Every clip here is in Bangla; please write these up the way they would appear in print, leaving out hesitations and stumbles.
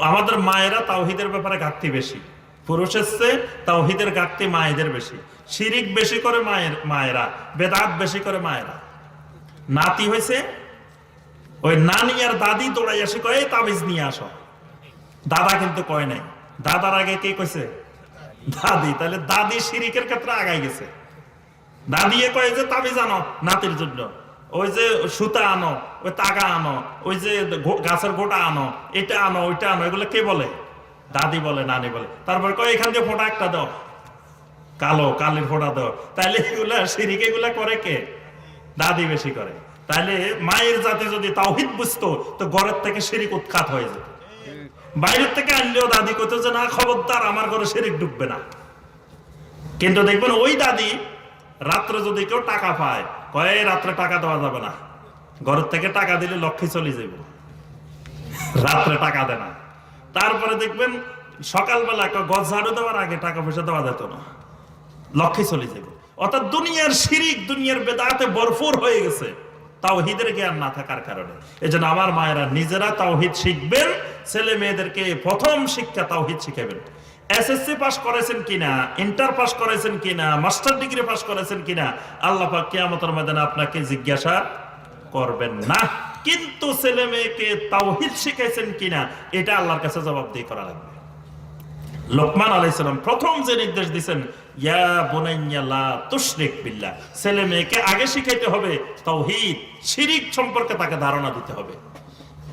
আমাদের মায়েরা তাওহীদের ব্যাপারে ঘাটতি বেশি, পুরুষের চেয়ে তাওহীদের ঘাটতি মায়েদের বেশি। শিরিক বেশি করে মায়েরা, বেদাত বেশি করে মায়েরা। নাতি হয়েছে, ওই নানি আর দাদি দৌড়াই আসে, কয় তাবিজ নিয়ে আসো। দাদা কিন্তু কয় নাই, দাদার আগে কে কইছে? দাদি। তাহলে দাদি শিরিকের ক্ষেত্রে আগাই গেছে। দাদি কয় যে তাবিজ আনো নাতির জন্য, ওই যে সুতা আনো, ওই তাগা আনো, ওই যে গাছের গোটা আনো, এটা আনো ওইটা আনো। এগুলো কে বলে? দাদি বলে, নানি বলে। তারপর কয় এখান দিয়ে ফোঁটা একটা দাও, কালো কালির ফোঁটা দাও। তাইলে এগুলা শিরিক, এগুলা করে কে? দাদি বেশি করে। তাইলে মায়ের জাতি যদি তাওহীদ বুঝতো তো ঘরের থেকে শিরিক উৎখাত হয়ে যেত। বাইরের থেকে আনলেও দাদি কইতো যে না, খবরদার আমার ঘরে শিরিক ঢুকবে না। কিন্তু দেখবেন ওই দাদি রাত্রে যদি কেউ টাকা পায়, কয় রাত্রে টাকা দেওয়া যাবে না, ঘরের থেকে টাকা দিলে লক্ষ্মী চলে যাইব, রাত্রে টাকা দেয় না। তারপরে দেখবেন সকালবেলা গজ ঝাড়ু দেওয়ার আগে টাকা পয়সা দেওয়া যেত না, লক্ষ্মী চলে যাইব। অর্থাৎ দুনিয়ার শিরিক, দুনিয়ার বেদাতে ভরপুর হয়ে গেছে তাওহীদের জ্ঞান না থাকার কারণে। এজন্য আমার মায়েরা নিজেরা তাওহীদ শিখবেন, ছেলে মেয়েদেরকে প্রথম শিক্ষা তাওহীদ শিখাবেন। এসএসসি পাস করেছেন কিনা, ইন্টার পাস করেছেন কিনা, মাস্টার ডিগ্রি পাস করেছেন কিনা, আল্লাহ পাক কিয়ামতের ময়দানে আপনাকে জিজ্ঞাসা করবেন না। কিন্তু ছেলে মেয়েকে তাওহীদ শিখাইছেন কিনা, এটা আল্লাহর কাছে জবাবদিহি করা লাগবে। লোকমান আলাইহিস সালাম প্রথম যে নির্দেশ দিয়েছেন, ইয়া বুনাইয়া লা তুশরিক বিল্লাহ, ছেলে মেয়েকে আগে শিখাইতে হবে তাওহীদ, শিরিক সম্পর্কে তাকে ধারণা দিতে হবে।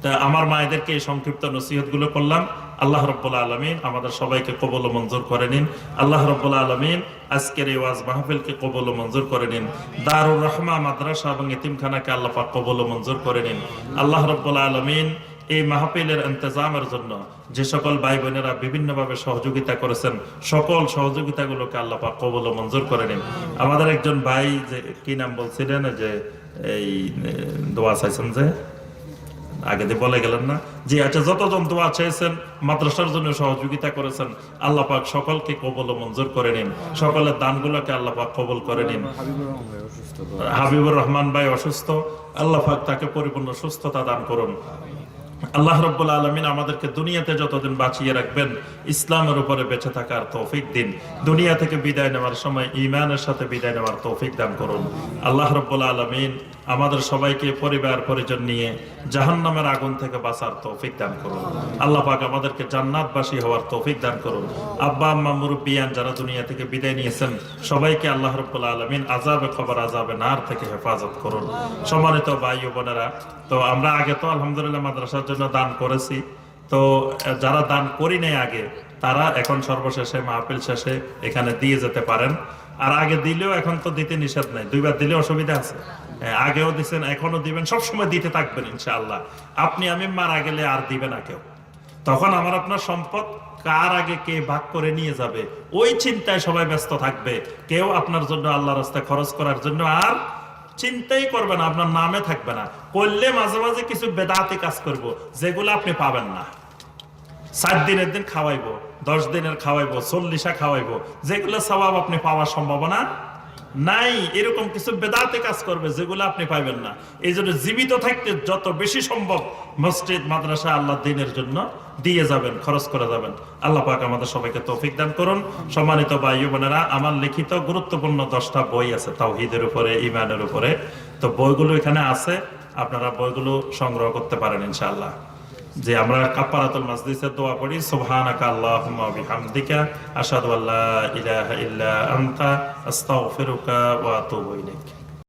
তা আমার মায়েদেরকে এই সংক্ষিপ্ত নসিহত গুলো করলাম। আল্লাহ রাব্বুল আলামিন আমাদের সবাইকে কবুল ও মঞ্জুর করে নিন। আল্লাহ রাব্বুল আলামিন আজকের এই ওয়াজ মাহফিলকে কবুল ও মঞ্জুর করে নিন। দারুর রহমা মাদ্রাসা এবং এতিমখানাকে আল্লাহ পাক কবুল ও মঞ্জুর করে নিন। আল্লাহ রাব্বুল আলামিন এই মাহফিলের ইন্তজামের জন্য যে সকল ভাই বোনেরা বিভিন্নভাবে সহযোগিতা করেছেন, সকল সহযোগিতাগুলোকে আল্লাহ পাক কবুল ও মঞ্জুর করে নিন। আমাদের একজন ভাই, যে কি নাম বলছিলেন, যে এই দোয়া চাইছেন, যে আগে দিয়ে বলে গেলেন না, জি আচ্ছা, যতজন দোয়া চেয়েছেন, মাদ্রাসার জন্য সহযোগিতা করেছেন, আল্লাহ পাক সকলকে কবুল ও মঞ্জুর করে নিন। সকলের দানগুলোকে আল্লাহ পাক কবুল করে নিন। হাবিবুর রহমান ভাই অসুস্থ, আল্লাহ পাক তাকে পরিপূর্ণ সুস্থতা দান করুন। আল্লাহ রাব্বুল আলামিন আমাদেরকে দুনিয়াতে যতদিন বাঁচিয়ে রাখবেন, ইসলামের উপরে বেঁচে থাকার তৌফিক দিন। দুনিয়া থেকে বিদায় নেওয়ার সময় ঈমানের সাথে বিদায় নেওয়ার তৌফিক দান করুন। আল্লাহ রাব্বুল আলামিন আমাদের সবাইকে পরিবার পরিজন নিয়ে জাহান্নামের আগুন থেকে বাঁচার তৌফিক দান করুন। আল্লাহ পাক আমাদেরকে জান্নাতবাসী হওয়ার তৌফিক দান করুন। আব্বা আম্মা মুরব্বিয়ান যারা দুনিয়া থেকে বিদায় নিয়েছেন, সবাইকে আল্লাহ রাব্বুল আলামিন আযাবে কবর, আযাবে নার থেকে হেফাজত করুন। সম্মানিত ভাই ও বোনেরা, তো আমরা আগে তো আলহামদুলিল্লাহ মাদ্রাসার জন্য দান করেছি। তো যারা দান করি নাই আগে, তারা এখন সর্বশেষে মাহফিল শেষে এখানে দিয়ে যেতে পারেন। আর আগে দিলেও এখন তো দিতে নিষেধ নাই, দুইবার দিলে অসুবিধা আছে। আগেও দিচ্ছেন, এখনো দিবেন, সবসময় দিতে থাকবেন ইনশাআল্লাহ। আপনি আমি মারা গেলে আর দিবে না কেউ, তখন আমার আপনার সম্পদ কার আগে কে ভাগ করে নিয়ে যাবে ওই চিন্তায় সবাই ব্যস্ত থাকবে। কেউ আপনার জন্য আল্লাহর রাস্তায় খরচ করার জন্য আর চিন্তাই করবে না, আপনার নামে থাকবে না। করলে মাঝে মাঝে কিছু বেদাতি কাজ করব, যেগুলো আপনি পাবেন না। 7 দিনের দিন খাওয়াইবো, 10 দিনের খাওয়াইবো, 40 খাওয়াইবো, যেগুলো সওয়াব আপনি পাওয়ার সম্ভাবনা নাই। এরকম কিছু বেদাতে কাজ করবে যেগুলো আপনি পাইবেন না। এই জন্য জীবিত থাকতে যত বেশি সম্ভব মসজিদ মাদ্রাসা আল্লাহ দ্বীনের জন্য দিয়ে যাবেন, খরচ করে যাবেন। আল্লাহ পাক আমাদের সবাইকে তৌফিক দান করুন। সম্মানিত ভাই বোনেরা, আমার লিখিত গুরুত্বপূর্ণ 10টা বই আছে তাওহীদের উপরে, ঈমানের উপরে। তো বইগুলো এখানে আছে, আপনারা বইগুলো সংগ্রহ করতে পারেন ইনশাআল্লাহ। যে আমরা কাফারাতুল মাজলিসে দোয়া পড়ি, সুবহানাকা আল্লাহুম্মা ওয়া বিহামদিকা আশহাদু আল্লা ইলাহা ইল্লা আনতা আস্তাগফিরুকা ওয়া আতুবু ইলাইক।